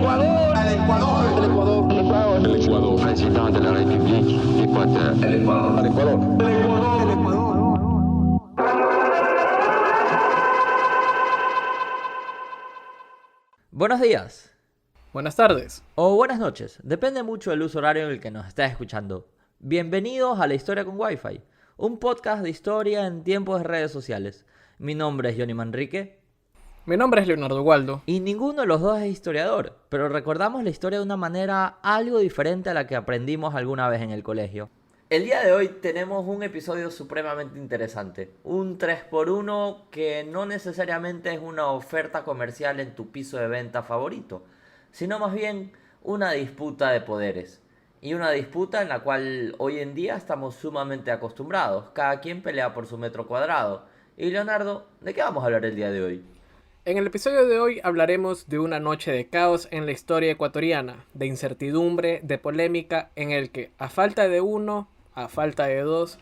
Ecuador. El Ecuador. El Ecuador. El Ecuador. El Ecuador. Président de la République d'Équateur. El Ecuador. El Ecuador. El Ecuador. El Ecuador. Buenos días. Buenas tardes. O buenas noches. Depende mucho del uso horario en el que nos estés escuchando. Bienvenidos a La Historia con Wi-Fi, un podcast de historia en tiempos de redes sociales. Mi nombre es Johnny Manrique. Mi nombre es Leonardo Waldo. Y ninguno de los dos es historiador, pero recordamos la historia de una manera algo diferente a la que aprendimos alguna vez en el colegio. El día de hoy tenemos un episodio supremamente interesante. Un 3x1 que no necesariamente es una oferta comercial en tu piso de venta favorito, sino más bien una disputa de poderes. Y una disputa en la cual hoy en día estamos sumamente acostumbrados. Cada quien pelea por su metro cuadrado. Y Leonardo, ¿de qué vamos a hablar el día de hoy? En el episodio de hoy hablaremos de una noche de caos en la historia ecuatoriana, de incertidumbre, de polémica, en el que, a falta de uno, a falta de dos,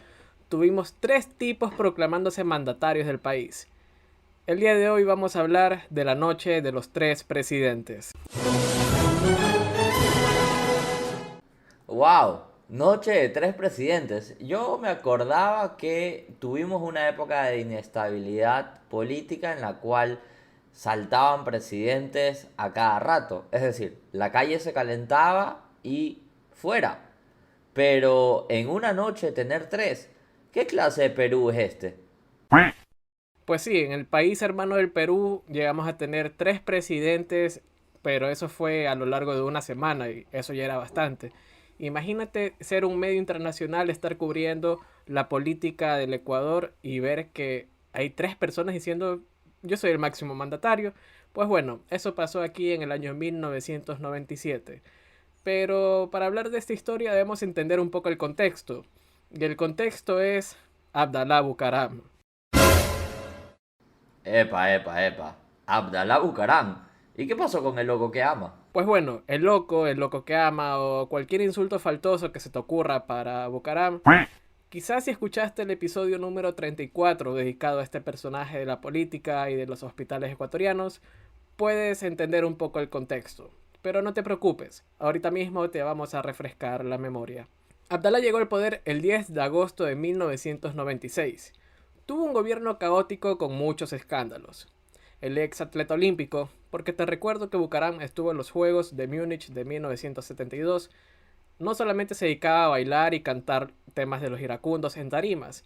tuvimos tres tipos proclamándose mandatarios del país. El día de hoy vamos a hablar de la noche de los tres presidentes. ¡Wow! Noche de tres presidentes. Yo me acordaba que tuvimos una época de inestabilidad política en la cual saltaban presidentes a cada rato. Es decir, la calle se calentaba y fuera. Pero en una noche tener tres, ¿qué clase de Perú es este? Pues sí, en el país hermano del Perú llegamos a tener tres presidentes, pero eso fue a lo largo de una semana y eso ya era bastante. Imagínate ser un medio internacional, estar cubriendo la política del Ecuador y ver que hay tres personas diciendo yo soy el máximo mandatario. Pues bueno, eso pasó aquí en el año 1997. Pero para hablar de esta historia debemos entender un poco el contexto. Y el contexto es Abdalá Bucaram. Epa. Abdalá Bucaram. ¿Y qué pasó con el loco que ama? Pues bueno, el loco que ama o cualquier insulto faltoso que se te ocurra para Bucaram. Quizás si escuchaste el episodio número 34 dedicado a este personaje de la política y de los hospitales ecuatorianos, puedes entender un poco el contexto. Pero no te preocupes, ahorita mismo te vamos a refrescar la memoria. Abdalá llegó al poder el 10 de agosto de 1996. Tuvo un gobierno caótico con muchos escándalos. El ex atleta olímpico, porque te recuerdo que Bucaram estuvo en los Juegos de Múnich de 1972, no solamente se dedicaba a bailar y cantar temas de los iracundos en tarimas.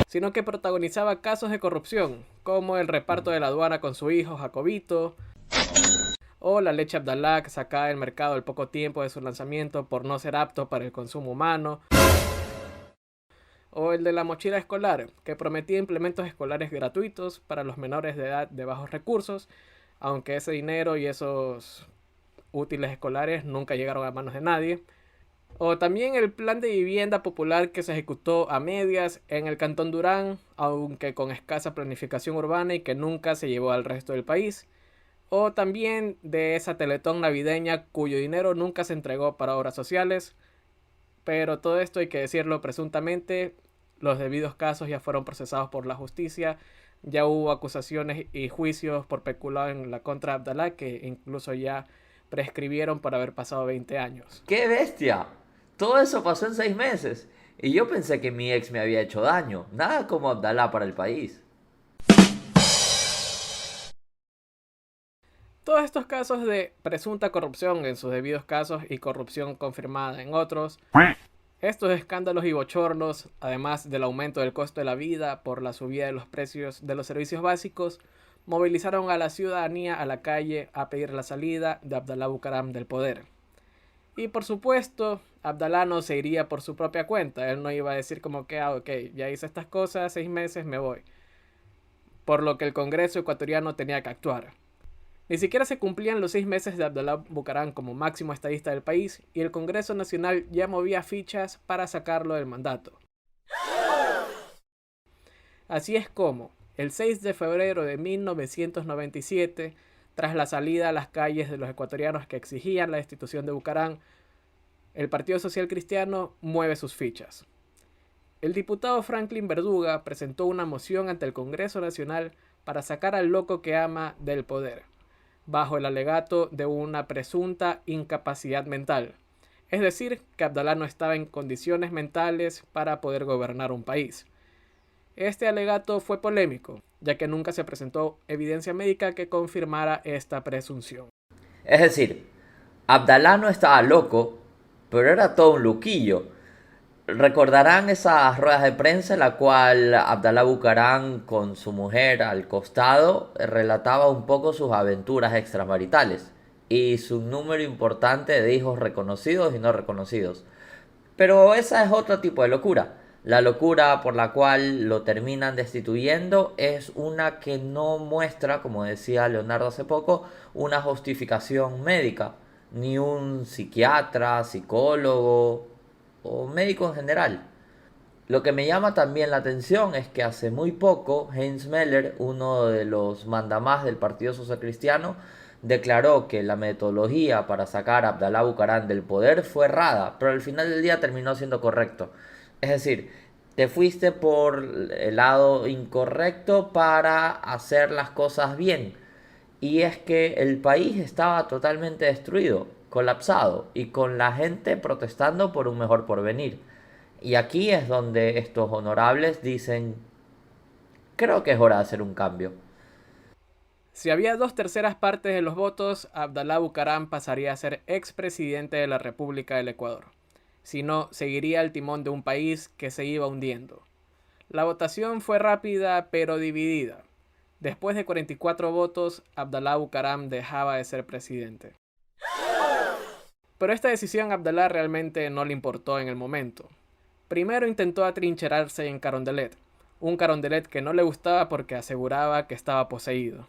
Sino que protagonizaba casos de corrupción, como el reparto de la aduana con su hijo Jacobito, o la leche Abdalá que sacaba del mercado al poco tiempo de su lanzamiento por no ser apto para el consumo humano, o el de la mochila escolar, que prometía implementos escolares gratuitos para los menores de edad de bajos recursos, aunque ese dinero y esos útiles escolares nunca llegaron a manos de nadie. O también el plan de vivienda popular que se ejecutó a medias en el Cantón Durán, aunque con escasa planificación urbana y que nunca se llevó al resto del país. O también de esa Teletón navideña cuyo dinero nunca se entregó para obras sociales. Pero todo esto hay que decirlo presuntamente, los debidos casos ya fueron procesados por la justicia, ya hubo acusaciones y juicios por peculado en la contra de Abdalá que incluso ya prescribieron por haber pasado 20 años. ¡Qué bestia! Todo eso pasó en 6 meses. Y yo pensé que mi ex me había hecho daño. Nada como Abdalá para el país. Todos estos casos de presunta corrupción en sus debidos casos y corrupción confirmada en otros, estos escándalos y bochornos, además del aumento del costo de la vida por la subida de los precios de los servicios básicos, movilizaron a la ciudadanía a la calle a pedir la salida de Abdalá Bucaram del poder. Y por supuesto, Abdalá no se iría por su propia cuenta. Él no iba a decir como que, ok, ya hice estas cosas, 6 meses, me voy. Por lo que el Congreso ecuatoriano tenía que actuar. Ni siquiera se cumplían los 6 meses de Abdalá Bucaram como máximo estadista del país y el Congreso Nacional ya movía fichas para sacarlo del mandato. Así es como, el 6 de febrero de 1997, tras la salida a las calles de los ecuatorianos que exigían la destitución de Bucaram, El Partido Social Cristiano mueve sus fichas. El diputado Franklin Verduga presentó una moción ante el Congreso Nacional para sacar al loco que ama del poder, bajo el alegato de una presunta incapacidad mental, es decir, que Abdalá no estaba en condiciones mentales para poder gobernar un país. Este alegato fue polémico, ya que nunca se presentó evidencia médica que confirmara esta presunción. Es decir, Abdalá no estaba loco, pero era todo un loquillo. Recordarán esas ruedas de prensa en la cual Abdalá Bucaram con su mujer al costado relataba un poco sus aventuras extramaritales y su número importante de hijos reconocidos y no reconocidos. Pero esa es otro tipo de locura. La locura por la cual lo terminan destituyendo es una que no muestra, como decía Leonardo hace poco, una justificación médica, ni un psiquiatra, psicólogo o médico en general. Lo que me llama también la atención es que hace muy poco Heinz Meller, uno de los mandamás del Partido Social Cristiano, declaró que la metodología para sacar a Abdalá Bucaram del poder fue errada, pero al final del día terminó siendo correcto. Es decir, te fuiste por el lado incorrecto para hacer las cosas bien. Y es que el país estaba totalmente destruido, colapsado y con la gente protestando por un mejor porvenir. Y aquí es donde estos honorables dicen, creo que es hora de hacer un cambio. Si había 2/3 de los votos, Abdalá Bucaram pasaría a ser expresidente de la República del Ecuador. Si no, seguiría al timón de un país que se iba hundiendo. La votación fue rápida pero dividida. Después de 44 votos, Abdalá Bucaram dejaba de ser presidente. Pero esta decisión a Abdalá realmente no le importó en el momento. Primero intentó atrincherarse en Carondelet, un Carondelet que no le gustaba porque aseguraba que estaba poseído.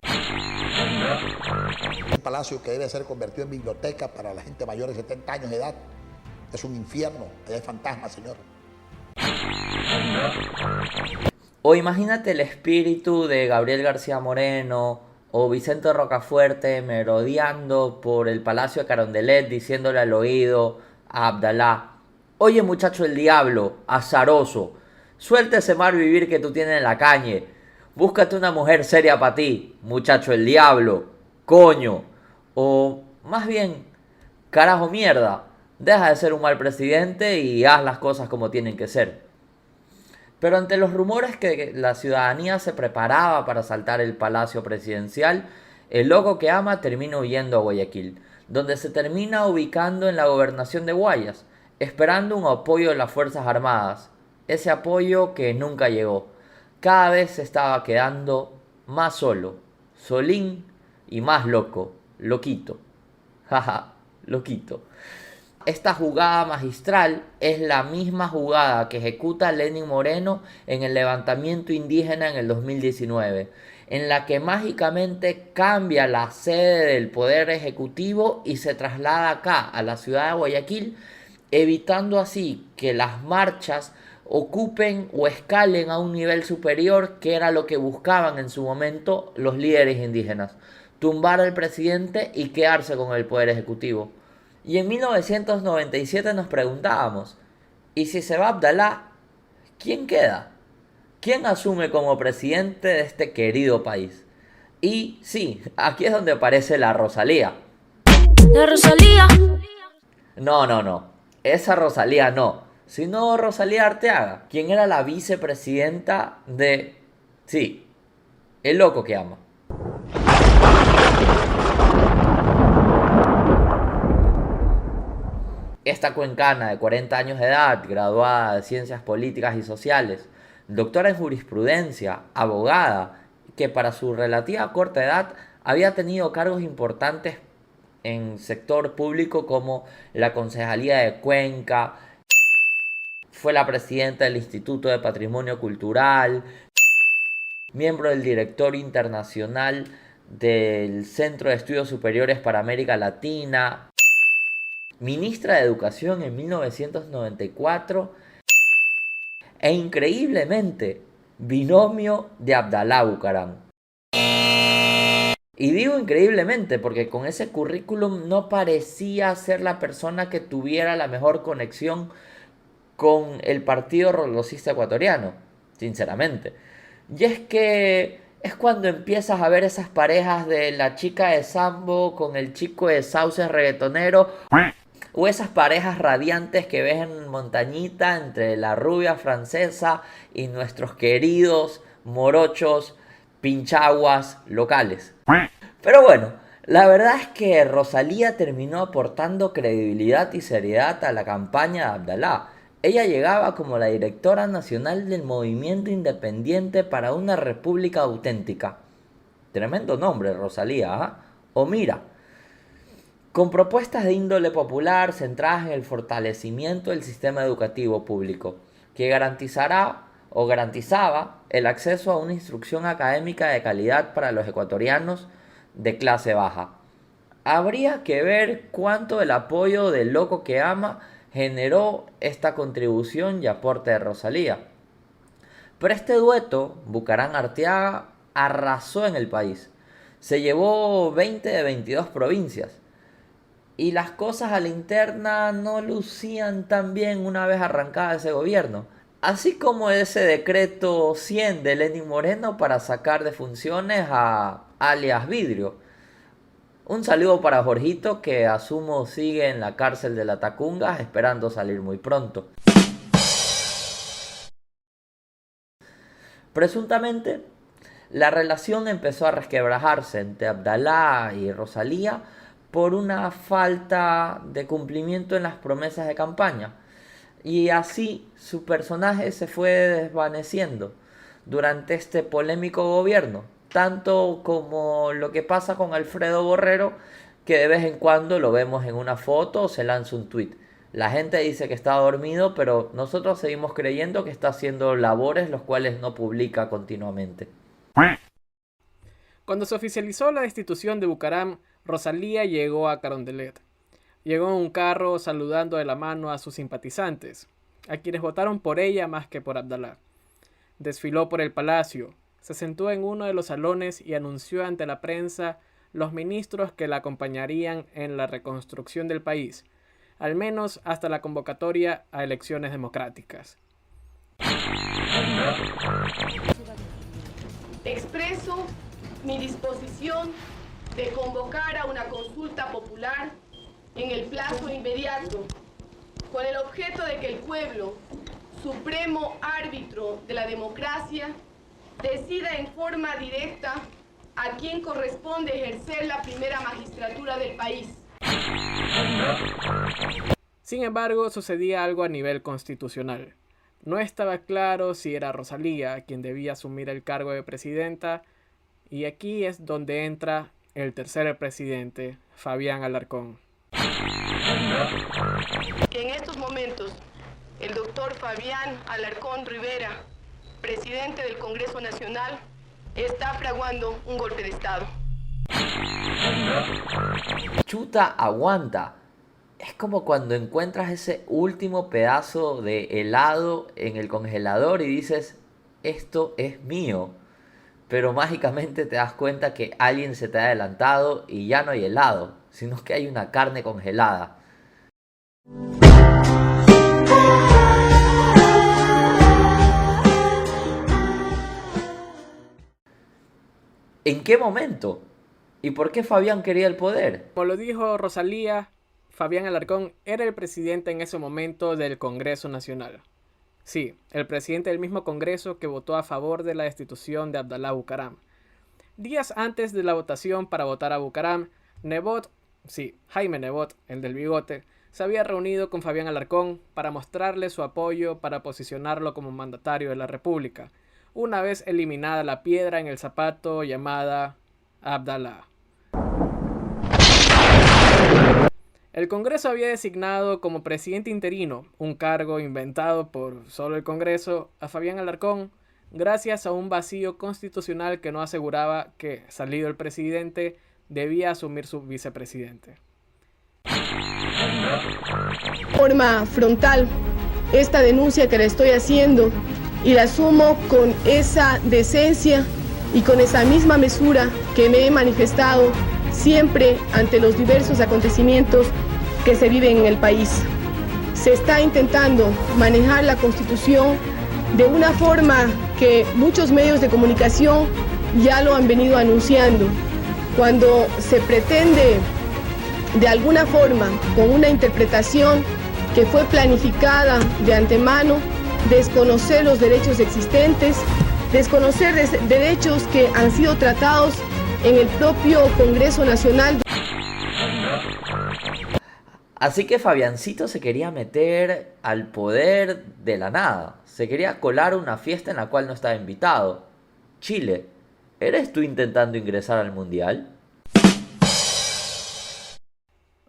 Un palacio que debe ser convertido en biblioteca para la gente mayor de 70 años de edad. Es un infierno, allá hay fantasmas, señor. O imagínate el espíritu de Gabriel García Moreno o Vicente Rocafuerte merodeando por el Palacio de Carondelet diciéndole al oído a Abdalá: oye muchacho el diablo, azaroso, suelta ese mal vivir que tú tienes en la calle, búscate una mujer seria para ti, muchacho el diablo, coño, o más bien, carajo mierda, deja de ser un mal presidente y haz las cosas como tienen que ser. Pero ante los rumores que la ciudadanía se preparaba para asaltar el palacio presidencial, el loco que ama termina huyendo a Guayaquil, donde se termina ubicando en la gobernación de Guayas, esperando un apoyo de las Fuerzas Armadas. Ese apoyo que nunca llegó. Cada vez se estaba quedando más solo, solín y más loco, loquito. Jaja, loquito. Esta jugada magistral es la misma jugada que ejecuta Lenín Moreno en el levantamiento indígena en el 2019, en la que mágicamente cambia la sede del poder ejecutivo y se traslada acá, a la ciudad de Guayaquil, evitando así que las marchas ocupen o escalen a un nivel superior, que era lo que buscaban en su momento los líderes indígenas: tumbar al presidente y quedarse con el poder ejecutivo. Y en 1997 nos preguntábamos, ¿y si se va Abdalá, quién queda? ¿Quién asume como presidente de este querido país? Y sí, aquí es donde aparece la Rosalía. La Rosalía. No, esa Rosalía no, sino Rosalía Arteaga, quien era la vicepresidenta de... Sí, el loco que ama. Esta cuencana de 40 años de edad, graduada de Ciencias Políticas y Sociales, doctora en jurisprudencia, abogada, que para su relativa corta edad había tenido cargos importantes en sector público como la Concejalía de Cuenca, fue la presidenta del Instituto de Patrimonio Cultural, miembro del directorio internacional del Centro de Estudios Superiores para América Latina, ministra de Educación en 1994 e increíblemente binomio de Abdalá Bucaram. Y digo increíblemente porque con ese currículum no parecía ser la persona que tuviera la mejor conexión con el Partido Rolosista Ecuatoriano, sinceramente. Y es que es cuando empiezas a ver esas parejas de la chica de Sambo con el chico de sauce reggaetonero, o esas parejas radiantes que ves en Montañita entre la rubia francesa y nuestros queridos morochos pinchaguas locales. Pero bueno, la verdad es que Rosalía terminó aportando credibilidad y seriedad a la campaña de Abdalá. Ella llegaba como la directora nacional del Movimiento Independiente para una República Auténtica. Tremendo nombre, Rosalía, ¿eh? O mira, con propuestas de índole popular centradas en el fortalecimiento del sistema educativo público, que garantizaba el acceso a una instrucción académica de calidad para los ecuatorianos de clase baja. Habría que ver cuánto el apoyo del loco que ama generó esta contribución y aporte de Rosalía. Pero este dueto, Bucaram-Arteaga, arrasó en el país. Se llevó 20 de 22 provincias. Y las cosas a la interna no lucían tan bien una vez arrancada ese gobierno. Así como ese decreto 100 de Lenín Moreno para sacar de funciones a alias Vidrio. Un saludo para Jorgito, que asumo sigue en la cárcel de la Tacunga esperando salir muy pronto. Presuntamente, la relación empezó a resquebrajarse entre Abdalá y Rosalía por una falta de cumplimiento en las promesas de campaña. Y así su personaje se fue desvaneciendo durante este polémico gobierno, tanto como lo que pasa con Alfredo Borrero, que de vez en cuando lo vemos en una foto o se lanza un tweet. La gente dice que está dormido, pero nosotros seguimos creyendo que está haciendo labores los cuales no publica continuamente. Cuando se oficializó la destitución de Bucaram, Rosalía llegó a Carondelet. Llegó en un carro saludando de la mano a sus simpatizantes, a quienes votaron por ella más que por Abdalá. Desfiló por el palacio, se sentó en uno de los salones y anunció ante la prensa los ministros que la acompañarían en la reconstrucción del país, al menos hasta la convocatoria a elecciones democráticas. Expreso mi disposición de convocar a una consulta popular en el plazo inmediato, con el objeto de que el pueblo, supremo árbitro de la democracia, decida en forma directa a quién corresponde ejercer la primera magistratura del país. Sin embargo, sucedía algo a nivel constitucional. No estaba claro si era Rosalía quien debía asumir el cargo de presidenta, y aquí es donde entra el tercer presidente, Fabián Alarcón. En estos momentos, el doctor Fabián Alarcón Rivera, presidente del Congreso Nacional, está fraguando un golpe de Estado. Chuta, aguanta. Es como cuando encuentras ese último pedazo de helado en el congelador y dices, esto es mío. Pero mágicamente te das cuenta que alguien se te ha adelantado y ya no hay helado, sino que hay una carne congelada. ¿En qué momento? ¿Y por qué Fabián quería el poder? Como lo dijo Rosalía, Fabián Alarcón era el presidente en ese momento del Congreso Nacional. Sí, el presidente del mismo Congreso que votó a favor de la destitución de Abdalá Bucaram. Días antes de la votación para votar a Bucaram, Nebot, sí, Jaime Nebot, el del bigote, se había reunido con Fabián Alarcón para mostrarle su apoyo para posicionarlo como mandatario de la República, una vez eliminada la piedra en el zapato llamada Abdalá. El Congreso había designado como presidente interino, un cargo inventado por solo el Congreso, a Fabián Alarcón, gracias a un vacío constitucional que no aseguraba que, salido el presidente, debía asumir su vicepresidente. De forma frontal, esta denuncia que la estoy haciendo y la asumo con esa decencia y con esa misma mesura que me he manifestado siempre ante los diversos acontecimientos que se viven en el país. Se está intentando manejar la Constitución de una forma que muchos medios de comunicación ya lo han venido anunciando, cuando se pretende de alguna forma, con una interpretación que fue planificada de antemano, desconocer los derechos existentes, desconocer derechos que han sido tratados en el propio Congreso Nacional. Así que Fabiancito se quería meter al poder de la nada. Se quería colar una fiesta en la cual no estaba invitado. Chile, ¿eres tú intentando ingresar al Mundial?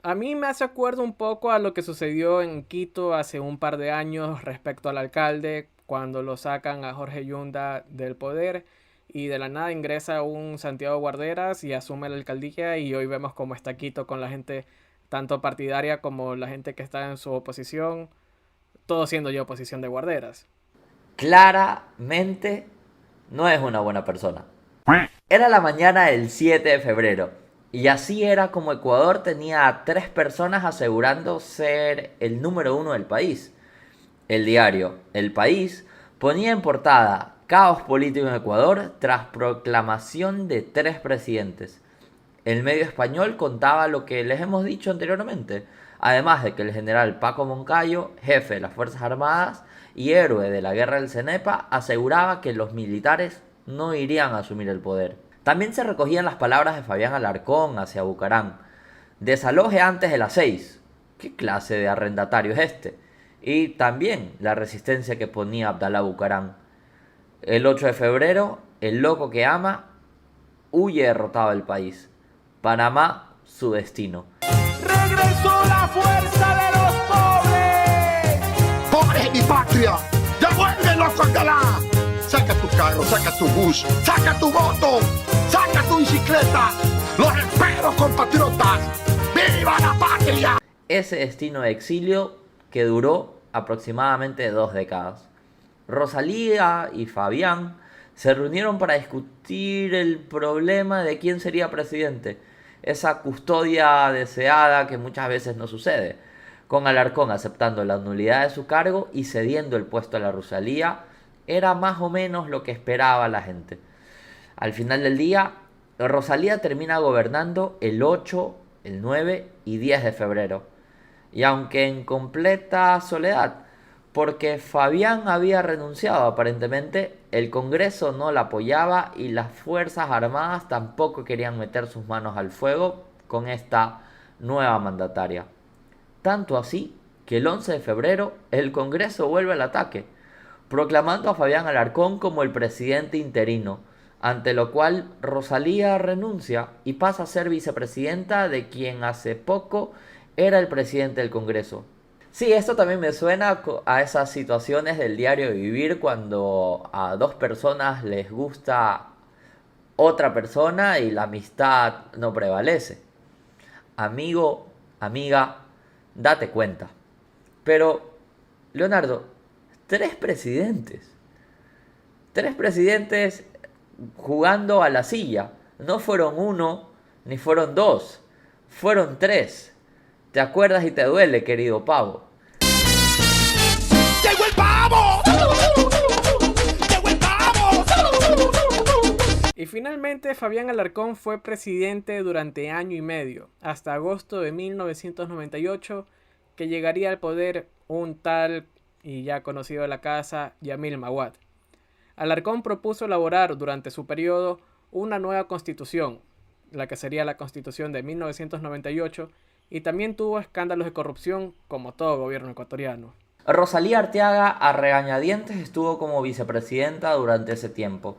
A mí me hace acuerdo un poco a lo que sucedió en Quito hace un par de años respecto al alcalde, cuando lo sacan a Jorge Yunda del poder y de la nada ingresa un Santiago Guarderas y asume la alcaldía, y hoy vemos cómo está Quito con la gente tanto partidaria como la gente que está en su oposición, todo siendo ya oposición de Guarderas. Claramente no es una buena persona. Era la mañana del 7 de febrero y así era como Ecuador tenía a 3 personas asegurando ser el número 1 del país. El diario El País ponía en portada: caos político en Ecuador tras proclamación de 3 presidentes. El medio español contaba lo que les hemos dicho anteriormente, además de que el general Paco Moncayo, jefe de las Fuerzas Armadas y héroe de la guerra del Cenepa, aseguraba que los militares no irían a asumir el poder. También se recogían las palabras de Fabián Alarcón hacia Bucaram: desaloje antes de las 6. ¿Qué clase de arrendatario es este? Y también la resistencia que ponía Abdalá Bucaram: el 8 de febrero, el loco que ama huye derrotado del país. Panamá, su destino. ¡Regresó la fuerza de los pobres! ¡Pobres de mi patria! ¡Devuélvelo, Abdalá! Saca tu carro, saca tu bus, saca tu moto, saca tu bicicleta. ¡Los espero, compatriotas! ¡Viva la patria! Ese destino de exilio que duró aproximadamente 2 décadas. Rosalía y Fabián se reunieron para discutir el problema de quién sería presidente. Esa custodia deseada que muchas veces no sucede, con Alarcón aceptando la nulidad de su cargo y cediendo el puesto a la Rosalía. Era más o menos lo que esperaba la gente. Al final del día, Rosalía termina gobernando el 8, el 9 y 10 de febrero. Y aunque en completa soledad, porque Fabián había renunciado aparentemente, el Congreso no la apoyaba y las Fuerzas Armadas tampoco querían meter sus manos al fuego con esta nueva mandataria. Tanto así que el 11 de febrero el Congreso vuelve al ataque, proclamando a Fabián Alarcón como el presidente interino, ante lo cual Rosalía renuncia y pasa a ser vicepresidenta de quien hace poco era el presidente del Congreso. Sí, esto también me suena a esas situaciones del diario de vivir cuando a 2 personas les gusta otra persona y la amistad no prevalece. Amigo, amiga, date cuenta. Pero, Leonardo, 3 presidentes. 3 presidentes jugando a la silla. No fueron 1, ni fueron 2. Fueron 3. ¿Te acuerdas y te duele, querido pavo? ¡Llegó el pavo! ¡Llegó el pavo! Y finalmente Fabián Alarcón fue presidente durante año y medio, hasta agosto de 1998, que llegaría al poder un tal y ya conocido de la casa, Yamil Maguad. Alarcón propuso elaborar durante su periodo una nueva constitución, la que sería la constitución de 1998, y también tuvo escándalos de corrupción como todo gobierno ecuatoriano. Rosalía Arteaga a regañadientes estuvo como vicepresidenta durante ese tiempo,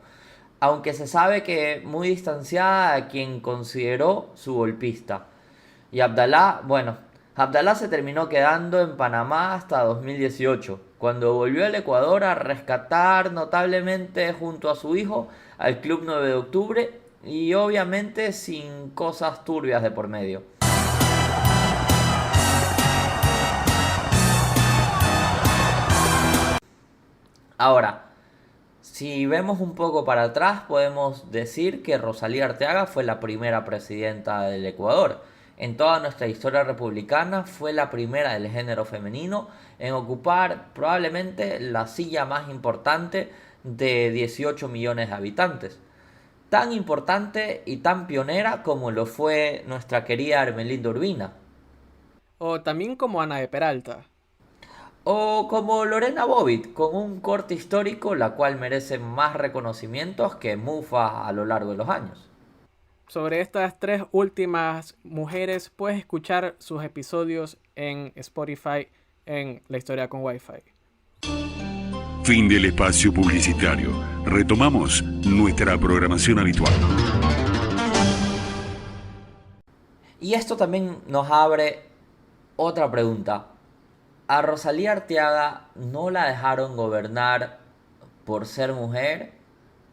aunque se sabe que muy distanciada a quien consideró su golpista. Y Abdalá se terminó quedando en Panamá hasta 2018, cuando volvió al Ecuador a rescatar notablemente junto a su hijo al Club 9 de Octubre y obviamente sin cosas turbias de por medio. Ahora, Si vemos un poco para atrás, podemos decir que Rosalía Arteaga fue la primera presidenta del Ecuador. En toda nuestra historia republicana fue la primera del género femenino en ocupar probablemente la silla más importante de 18 millones de habitantes. Tan importante y tan pionera como lo fue nuestra querida Ermelinda Urbina. O también como Ana de Peralta. O como Lorena Bobbitt, con un corte histórico la cual merece más reconocimientos que Mufa a lo largo de los años. Sobre estas 3 últimas mujeres puedes escuchar sus episodios en Spotify en La Historia con Wi-Fi. Fin del espacio publicitario. Retomamos nuestra programación habitual. Y esto también nos abre otra pregunta. A Rosalía Arteaga no la dejaron gobernar por ser mujer,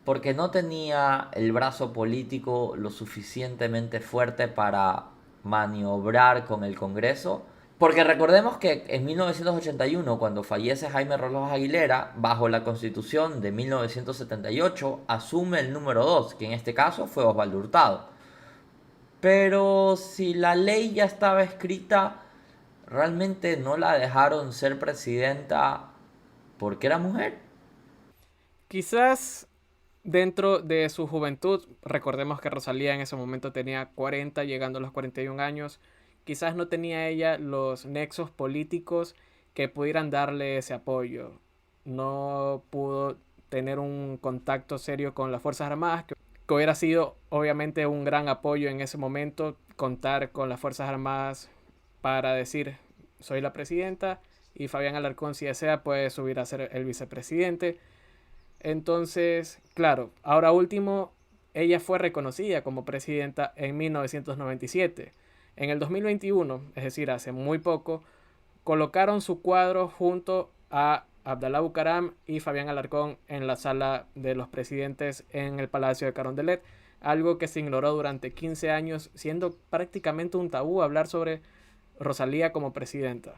porque no tenía el brazo político lo suficientemente fuerte para maniobrar con el Congreso. Porque recordemos que en 1981, cuando fallece Jaime Roldós Aguilera, bajo la Constitución de 1978, asume el número 2, que en este caso fue Osvaldo Hurtado. Pero si la ley ya estaba escrita, ¿realmente no la dejaron ser presidenta porque era mujer? Quizás dentro de su juventud, recordemos que Rosalía en ese momento tenía 40, llegando a los 41 años, quizás no tenía ella los nexos políticos que pudieran darle ese apoyo. No pudo tener un contacto serio con las Fuerzas Armadas, que hubiera sido obviamente un gran apoyo en ese momento, contar con las Fuerzas Armadas para decir soy la presidenta y Fabián Alarcón, si desea, puede subir a ser el vicepresidente. Entonces, claro, ahora último, ella fue reconocida como presidenta en 1997. En el 2021, es decir, hace muy poco, colocaron su cuadro junto a Abdalá Bucaram y Fabián Alarcón en la sala de los presidentes en el Palacio de Carondelet, algo que se ignoró durante 15 años, siendo prácticamente un tabú hablar sobre Rosalía como presidenta.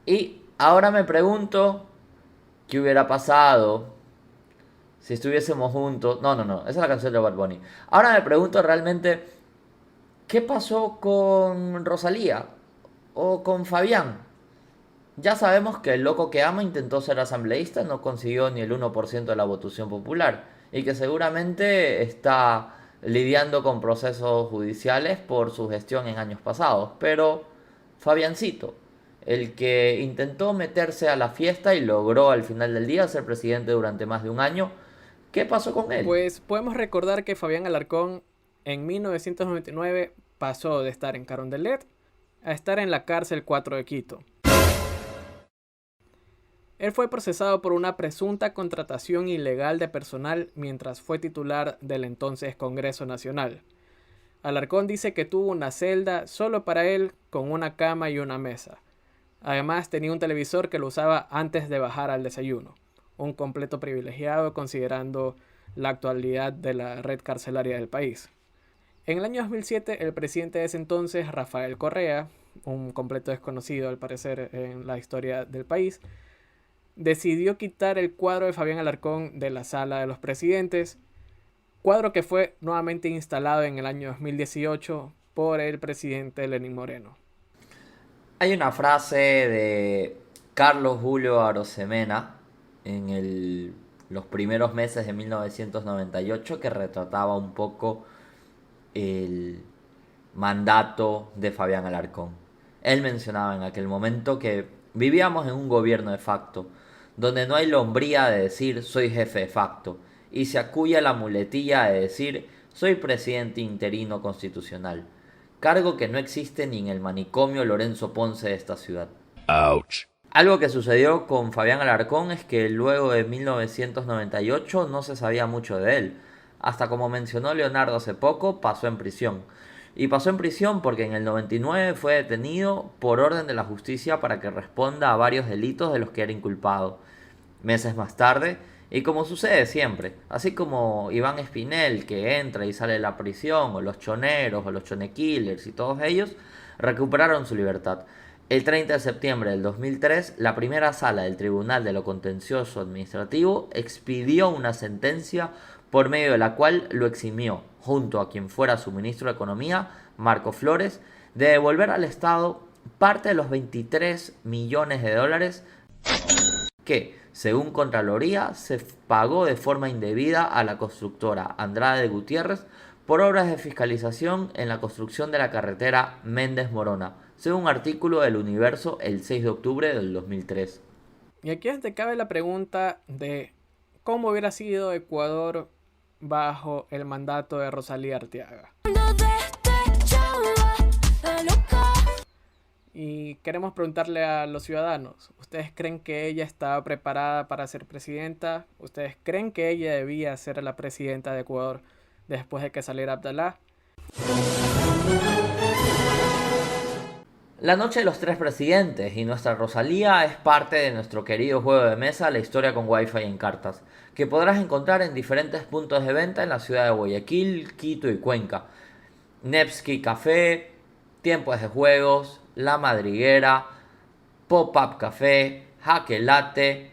Y ahora me pregunto, ¿qué hubiera pasado si estuviésemos juntos? No, esa es la canción de Bad Bunny. Ahora me pregunto realmente, ¿qué pasó con Rosalía? ¿O con Fabián? Ya sabemos que el loco que ama intentó ser asambleísta, no consiguió ni el 1% de la votación popular. Y que seguramente está lidiando con procesos judiciales por su gestión en años pasados. Pero Fabiancito, el que intentó meterse a la fiesta y logró al final del día ser presidente durante más de un año, ¿qué pasó con él? Pues podemos recordar que Fabián Alarcón en 1999 pasó de estar en Carondelet a estar en la cárcel 4 de Quito. Él fue procesado por una presunta contratación ilegal de personal mientras fue titular del entonces Congreso Nacional. Alarcón dice que tuvo una celda solo para él con una cama y una mesa. Además tenía un televisor que lo usaba antes de bajar al desayuno. Un completo privilegiado considerando la actualidad de la red carcelaria del país. En el año 2007, el presidente de ese entonces, Rafael Correa, un completo desconocido al parecer en la historia del país, decidió quitar el cuadro de Fabián Alarcón de la sala de los presidentes, cuadro que fue nuevamente instalado en el año 2018 por el presidente Lenín Moreno. Hay una frase de Carlos Julio Arosemena en los primeros meses de 1998 que retrataba un poco el mandato de Fabián Alarcón. Él mencionaba en aquel momento que vivíamos en un gobierno de facto, donde no hay la hombría de decir soy jefe de facto, y se acuya la muletilla de decir soy presidente interino constitucional, cargo que no existe ni en el manicomio Lorenzo Ponce de esta ciudad. Ouch. Algo que sucedió con Fabián Alarcón es que luego de 1998 no se sabía mucho de él. Hasta como mencionó Leonardo hace poco, pasó en prisión. Y pasó en prisión porque en el 99 fue detenido por orden de la justicia para que responda a varios delitos de los que era inculpado. Meses más tarde, y como sucede siempre, así como Iván Espinel que entra y sale de la prisión, o los choneros, o los chonekillers y todos ellos, recuperaron su libertad. El 30 de septiembre del 2003, la primera sala del Tribunal de lo Contencioso Administrativo expidió una sentencia por medio de la cual lo eximió, junto a quien fuera su ministro de Economía, Marco Flores, de devolver al Estado parte de los 23 millones de dólares que, según Contraloría, se pagó de forma indebida a la constructora Andrade de Gutiérrez por obras de fiscalización en la construcción de la carretera Méndez Morona, según un artículo del Universo el 6 de octubre del 2003. Y aquí es donde cabe la pregunta de cómo hubiera sido Ecuador bajo el mandato de Rosalía Arteaga. Y queremos preguntarle a los ciudadanos, ¿ustedes creen que ella estaba preparada para ser presidenta? ¿Ustedes creen que ella debía ser la presidenta de Ecuador después de que saliera Abdalá? La noche de los tres presidentes y nuestra Rosalía es parte de nuestro querido juego de mesa La Historia con Wi-Fi en Cartas, que podrás encontrar en diferentes puntos de venta en la ciudad de Guayaquil, Quito y Cuenca. Nevsky Café, Tiempos de Juegos, La Madriguera, Pop-Up Café, Jaque Latte,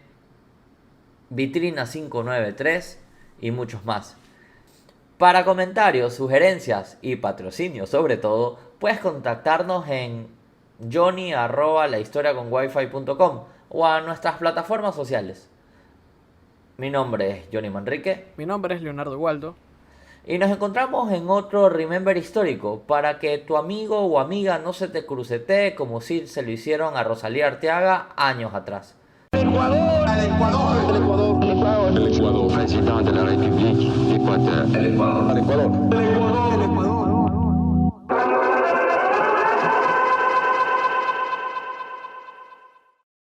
Vitrina 593 y muchos más. Para comentarios, sugerencias y patrocinio sobre todo, puedes contactarnos en johnny@lahistoriaconwifi.com o a nuestras plataformas sociales. Mi nombre es Johnny Manrique. Mi nombre es Leonardo Waldo. Y nos encontramos en otro Remember histórico para que tu amigo o amiga no se te crucetee como si se lo hicieron a Rosalía Arteaga años atrás. Président de la République d'Équateur. El Ecuador.